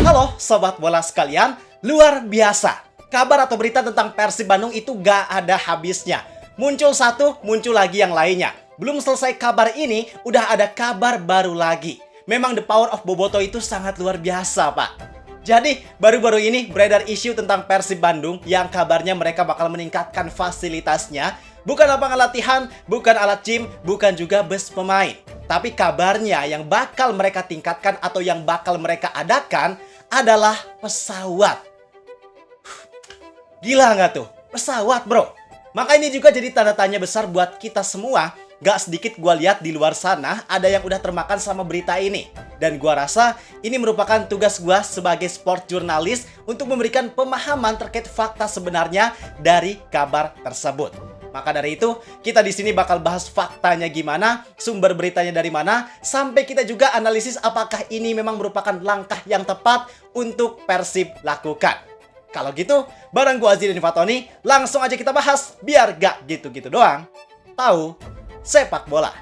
Halo Sobat Bola sekalian, luar biasa. Kabar atau berita tentang Persib Bandung itu gak ada habisnya. Muncul satu, muncul lagi yang lainnya. Belum selesai kabar ini, udah ada kabar baru lagi. Memang the power of Boboto itu sangat luar biasa, Pak. Jadi, baru-baru ini beredar isu tentang Persib Bandung yang kabarnya mereka bakal meningkatkan fasilitasnya. Bukan lapangan latihan, bukan alat gym, bukan juga bus pemain. Tapi kabarnya yang bakal mereka tingkatkan atau yang bakal mereka adakan adalah pesawat. Gila nggak tuh? Pesawat, bro. Maka ini juga jadi tanda tanya besar buat kita semua. Gak sedikit gue lihat di luar sana ada yang udah termakan sama berita ini. Dan gue rasa ini merupakan tugas gue sebagai sport jurnalis untuk memberikan pemahaman terkait fakta sebenarnya dari kabar tersebut. Maka dari itu, kita di sini bakal bahas faktanya gimana, sumber beritanya dari mana, sampai kita juga analisis apakah ini memang merupakan langkah yang tepat untuk Persib lakukan. Kalau gitu, bareng gue Azri dan Fatoni, langsung aja kita bahas, biar gak gitu-gitu doang. Tahu sepak bola.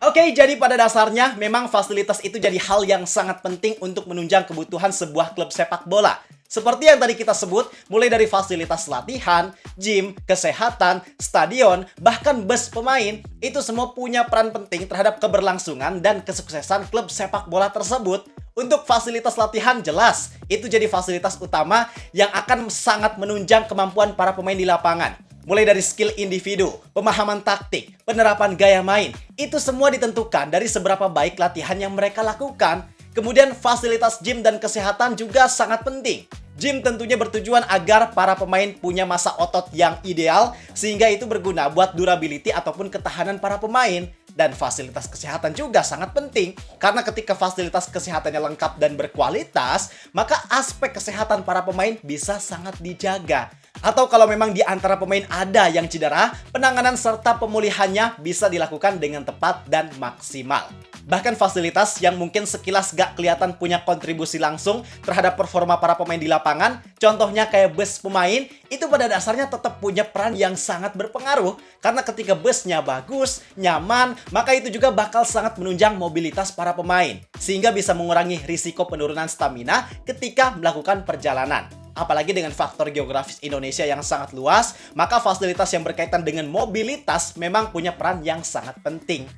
Oke, jadi pada dasarnya memang fasilitas itu jadi hal yang sangat penting untuk menunjang kebutuhan sebuah klub sepak bola. Seperti yang tadi kita sebut, mulai dari fasilitas latihan, gym, kesehatan, stadion, bahkan bus pemain, itu semua punya peran penting terhadap keberlangsungan dan kesuksesan klub sepak bola tersebut. Untuk fasilitas latihan jelas, itu jadi fasilitas utama yang akan sangat menunjang kemampuan para pemain di lapangan. Mulai dari skill individu, pemahaman taktik, penerapan gaya main, itu semua ditentukan dari seberapa baik latihan yang mereka lakukan. Kemudian fasilitas gym dan kesehatan juga sangat penting. Gym tentunya bertujuan agar para pemain punya massa otot yang ideal, sehingga itu berguna buat durability ataupun ketahanan para pemain. Dan fasilitas kesehatan juga sangat penting, karena ketika fasilitas kesehatannya lengkap dan berkualitas, maka aspek kesehatan para pemain bisa sangat dijaga. Atau kalau memang di antara pemain ada yang cedera, penanganan serta pemulihannya bisa dilakukan dengan tepat dan maksimal. Bahkan fasilitas yang mungkin sekilas gak kelihatan punya kontribusi langsung terhadap performa para pemain di lapangan, contohnya kayak bus pemain, itu pada dasarnya tetap punya peran yang sangat berpengaruh. Karena ketika busnya bagus, nyaman, maka itu juga bakal sangat menunjang mobilitas para pemain, sehingga bisa mengurangi risiko penurunan stamina ketika melakukan perjalanan. Apalagi dengan faktor geografis Indonesia yang sangat luas, maka fasilitas yang berkaitan dengan mobilitas memang punya peran yang sangat penting.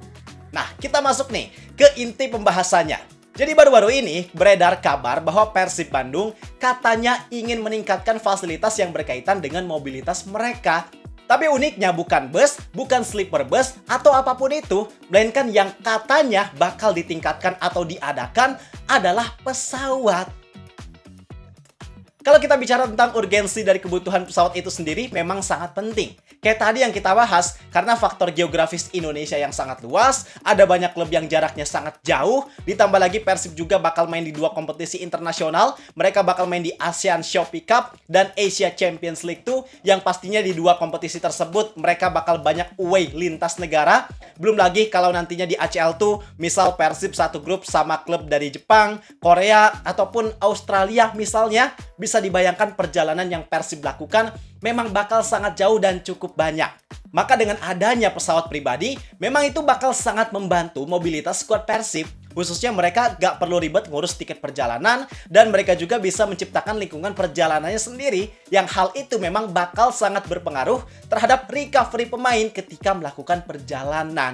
Nah, kita masuk nih ke inti pembahasannya. Jadi baru-baru ini beredar kabar bahwa Persib Bandung katanya ingin meningkatkan fasilitas yang berkaitan dengan mobilitas mereka. Tapi uniknya bukan bus, bukan sleeper bus, atau apapun itu, melainkan yang katanya bakal ditingkatkan atau diadakan adalah pesawat. Kalau kita bicara tentang urgensi dari kebutuhan pesawat itu sendiri memang sangat penting. Kayak tadi yang kita bahas, karena faktor geografis Indonesia yang sangat luas, ada banyak klub yang jaraknya sangat jauh, ditambah lagi Persib juga bakal main di 2 kompetisi internasional, mereka bakal main di ASEAN Shopee Cup dan Asia Champions League 2, yang pastinya di 2 kompetisi tersebut mereka bakal banyak away lintas negara. Belum lagi kalau nantinya di ACL 2, misal Persib satu grup sama klub dari Jepang, Korea, ataupun Australia misalnya, bisa dibayangkan perjalanan yang Persib lakukan memang bakal sangat jauh dan cukup banyak. Maka dengan adanya pesawat pribadi, memang itu bakal sangat membantu mobilitas skuad Persib. Khususnya mereka gak perlu ribet ngurus tiket perjalanan, dan mereka juga bisa menciptakan lingkungan perjalanannya sendiri, yang hal itu memang bakal sangat berpengaruh terhadap recovery pemain ketika melakukan perjalanan.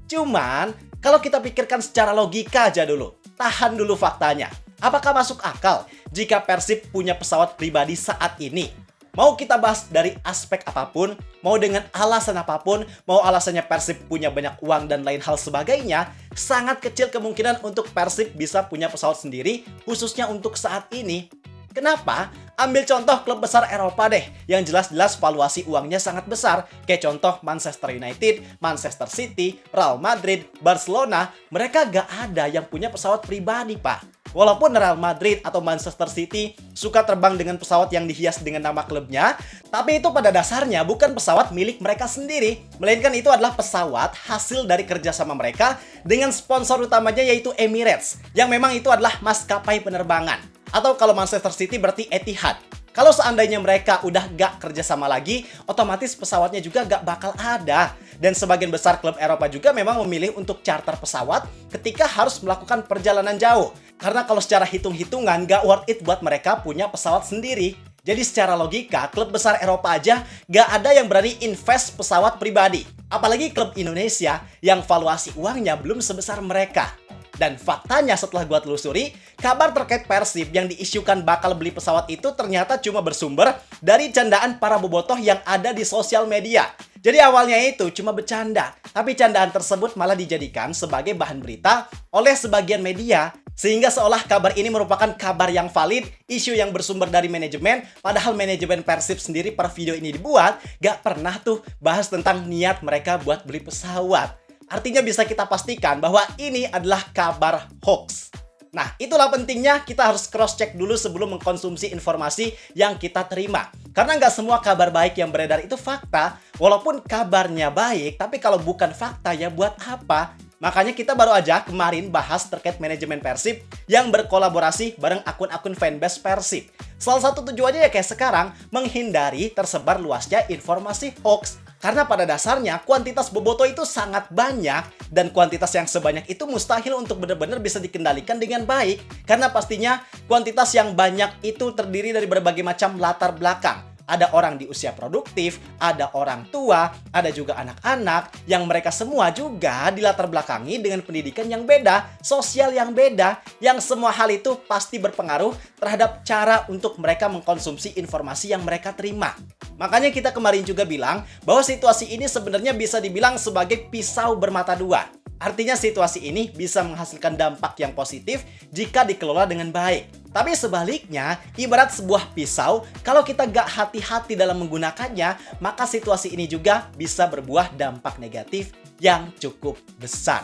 Cuman, kalau kita pikirkan secara logika aja dulu, tahan dulu faktanya. Apakah masuk akal jika Persib punya pesawat pribadi saat ini? Mau kita bahas dari aspek apapun, mau dengan alasan apapun, mau alasannya Persib punya banyak uang dan lain hal sebagainya, sangat kecil kemungkinan untuk Persib bisa punya pesawat sendiri, khususnya untuk saat ini. Kenapa? Ambil contoh klub besar Eropa deh, yang jelas-jelas valuasi uangnya sangat besar. Kayak contoh Manchester United, Manchester City, Real Madrid, Barcelona, mereka gak ada yang punya pesawat pribadi, Pak. Walaupun Real Madrid atau Manchester City suka terbang dengan pesawat yang dihias dengan nama klubnya, tapi itu pada dasarnya bukan pesawat milik mereka sendiri, melainkan itu adalah pesawat hasil dari kerjasama mereka dengan sponsor utamanya yaitu Emirates, yang memang itu adalah maskapai penerbangan. Atau kalau Manchester City berarti Etihad. Kalau seandainya mereka udah gak kerjasama lagi, otomatis pesawatnya juga gak bakal ada. Dan sebagian besar klub Eropa juga memang memilih untuk charter pesawat ketika harus melakukan perjalanan jauh. Karena kalau secara hitung-hitungan gak worth it buat mereka punya pesawat sendiri. Jadi secara logika, klub besar Eropa aja gak ada yang berani invest pesawat pribadi. Apalagi klub Indonesia yang valuasi uangnya belum sebesar mereka. Dan faktanya setelah gua telusuri, kabar terkait Persib yang diisukan bakal beli pesawat itu ternyata cuma bersumber dari candaan para bobotoh yang ada di sosial media. Jadi awalnya itu cuma bercanda, tapi candaan tersebut malah dijadikan sebagai bahan berita oleh sebagian media. Sehingga seolah kabar ini merupakan kabar yang valid, isu yang bersumber dari manajemen, padahal manajemen Persib sendiri per video ini dibuat, gak pernah tuh bahas tentang niat mereka buat beli pesawat. Artinya bisa kita pastikan bahwa ini adalah kabar hoax. Nah, itulah pentingnya kita harus cross-check dulu sebelum mengkonsumsi informasi yang kita terima. Karena nggak semua kabar baik yang beredar itu fakta, walaupun kabarnya baik, tapi kalau bukan fakta ya buat apa? Makanya kita baru aja kemarin bahas terkait manajemen Persib yang berkolaborasi bareng akun-akun fanbase Persib. Salah satu tujuannya ya kayak sekarang, menghindari tersebar luasnya informasi hoax. Karena pada dasarnya kuantitas bobotoh itu sangat banyak dan kuantitas yang sebanyak itu mustahil untuk benar-benar bisa dikendalikan dengan baik. Karena pastinya kuantitas yang banyak itu terdiri dari berbagai macam latar belakang. Ada orang di usia produktif, ada orang tua, ada juga anak-anak yang mereka semua juga dilatar belakangi dengan pendidikan yang beda, sosial yang beda, yang semua hal itu pasti berpengaruh terhadap cara untuk mereka mengkonsumsi informasi yang mereka terima. Makanya kita kemarin juga bilang bahwa situasi ini sebenarnya bisa dibilang sebagai pisau bermata dua. Artinya situasi ini bisa menghasilkan dampak yang positif jika dikelola dengan baik. Tapi sebaliknya, ibarat sebuah pisau, kalau kita gak hati-hati dalam menggunakannya, maka situasi ini juga bisa berbuah dampak negatif yang cukup besar.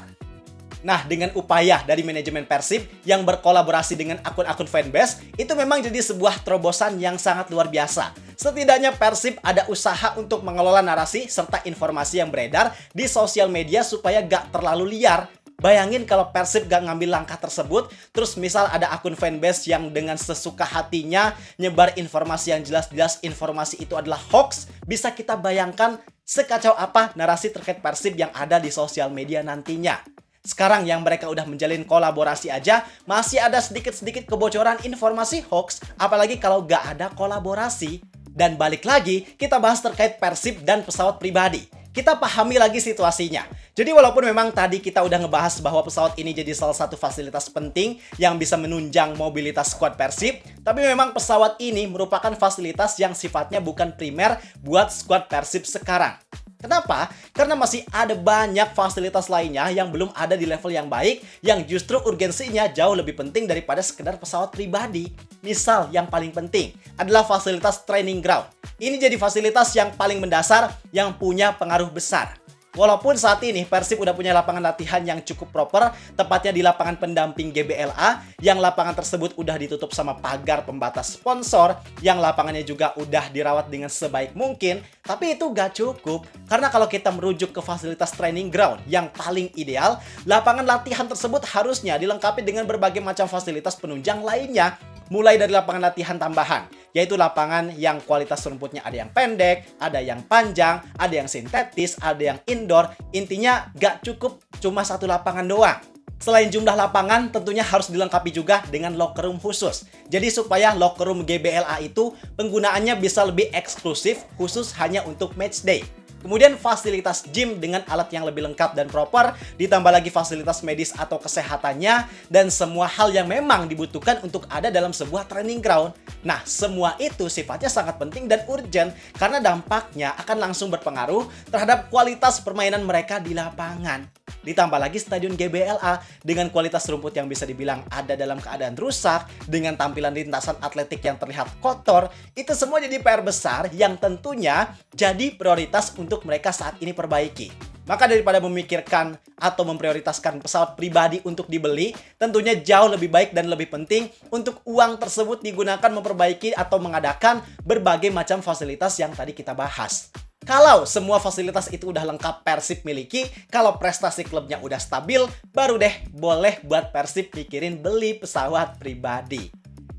Nah, dengan upaya dari manajemen Persib yang berkolaborasi dengan akun-akun fanbase, itu memang jadi sebuah terobosan yang sangat luar biasa. Setidaknya Persib ada usaha untuk mengelola narasi serta informasi yang beredar di sosial media supaya gak terlalu liar. Bayangin kalau Persib gak ngambil langkah tersebut, terus misal ada akun fanbase yang dengan sesuka hatinya nyebar informasi yang jelas-jelas informasi itu adalah hoax, bisa kita bayangkan sekacau apa narasi terkait Persib yang ada di sosial media nantinya. Sekarang yang mereka udah menjalin kolaborasi aja, masih ada sedikit-sedikit kebocoran informasi hoax, apalagi kalau gak ada kolaborasi. Dan balik lagi, kita bahas terkait Persib dan pesawat pribadi. Kita pahami lagi situasinya. Jadi walaupun memang tadi kita udah ngebahas bahwa pesawat ini jadi salah satu fasilitas penting yang bisa menunjang mobilitas skuad Persib, tapi memang pesawat ini merupakan fasilitas yang sifatnya bukan primer buat skuad Persib sekarang. Kenapa? Karena masih ada banyak fasilitas lainnya yang belum ada di level yang baik, yang justru urgensinya jauh lebih penting daripada sekedar pesawat pribadi. Misal yang paling penting adalah fasilitas training ground. Ini jadi fasilitas yang paling mendasar yang punya pengaruh besar. Walaupun saat ini Persib udah punya lapangan latihan yang cukup proper, tepatnya di lapangan pendamping GBLA, yang lapangan tersebut udah ditutup sama pagar pembatas sponsor, yang lapangannya juga udah dirawat dengan sebaik mungkin, tapi itu gak cukup. Karena kalau kita merujuk ke fasilitas training ground yang paling ideal, lapangan latihan tersebut harusnya dilengkapi dengan berbagai macam fasilitas penunjang lainnya. Mulai dari lapangan latihan tambahan, yaitu lapangan yang kualitas rumputnya ada yang pendek, ada yang panjang, ada yang sintetis, ada yang indoor. Intinya gak cukup cuma satu lapangan doang. Selain jumlah lapangan, tentunya harus dilengkapi juga dengan locker room khusus. Jadi supaya locker room GBLA itu penggunaannya bisa lebih eksklusif, khusus hanya untuk match day. Kemudian fasilitas gym dengan alat yang lebih lengkap dan proper, ditambah lagi fasilitas medis atau kesehatannya, dan semua hal yang memang dibutuhkan untuk ada dalam sebuah training ground. Nah, semua itu sifatnya sangat penting dan urgent, karena dampaknya akan langsung berpengaruh terhadap kualitas permainan mereka di lapangan. Ditambah lagi stadion GBLA dengan kualitas rumput yang bisa dibilang ada dalam keadaan rusak, dengan tampilan lintasan atletik yang terlihat kotor, itu semua jadi PR besar yang tentunya jadi prioritas untuk mereka saat ini perbaiki. Maka daripada memikirkan atau memprioritaskan pesawat pribadi untuk dibeli, tentunya jauh lebih baik dan lebih penting untuk uang tersebut digunakan memperbaiki atau mengadakan berbagai macam fasilitas yang tadi kita bahas. Kalau semua fasilitas itu udah lengkap Persib miliki, kalau prestasi klubnya udah stabil, baru deh boleh buat Persib mikirin beli pesawat pribadi.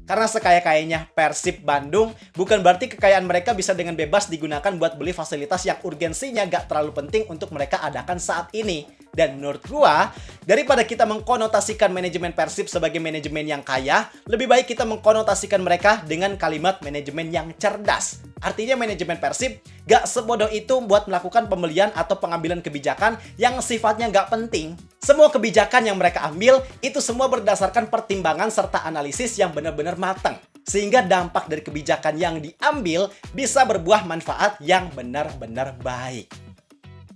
Karena sekaya-kayanya Persib Bandung, bukan berarti kekayaan mereka bisa dengan bebas digunakan buat beli fasilitas yang urgensinya gak terlalu penting untuk mereka adakan saat ini. Dan menurut gua, daripada kita mengkonotasikan manajemen Persib sebagai manajemen yang kaya, lebih baik kita mengkonotasikan mereka dengan kalimat manajemen yang cerdas. Artinya manajemen Persib gak sebodoh itu buat melakukan pembelian atau pengambilan kebijakan yang sifatnya gak penting. Semua kebijakan yang mereka ambil itu semua berdasarkan pertimbangan serta analisis yang benar-benar matang. Sehingga dampak dari kebijakan yang diambil bisa berbuah manfaat yang benar-benar baik.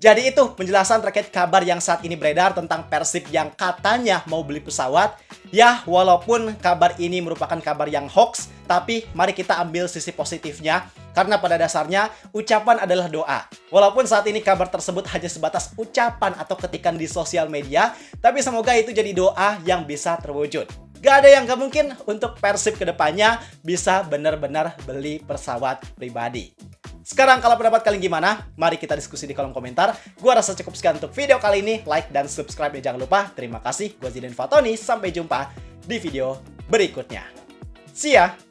Jadi itu penjelasan terkait kabar yang saat ini beredar tentang Persib yang katanya mau beli pesawat. Ya, walaupun kabar ini merupakan kabar yang hoax, tapi mari kita ambil sisi positifnya. Karena pada dasarnya, ucapan adalah doa. Walaupun saat ini kabar tersebut hanya sebatas ucapan atau ketikan di sosial media, tapi semoga itu jadi doa yang bisa terwujud. Gak ada yang gak mungkin untuk Persib kedepannya bisa benar-benar beli pesawat pribadi. Sekarang kalau pendapat kalian gimana? Mari kita diskusi di kolom komentar. Gua rasa cukup sekian untuk video kali ini. Like dan subscribe ya jangan lupa. Terima kasih. Gua Zidan Fatoni. Sampai jumpa di video berikutnya. See ya!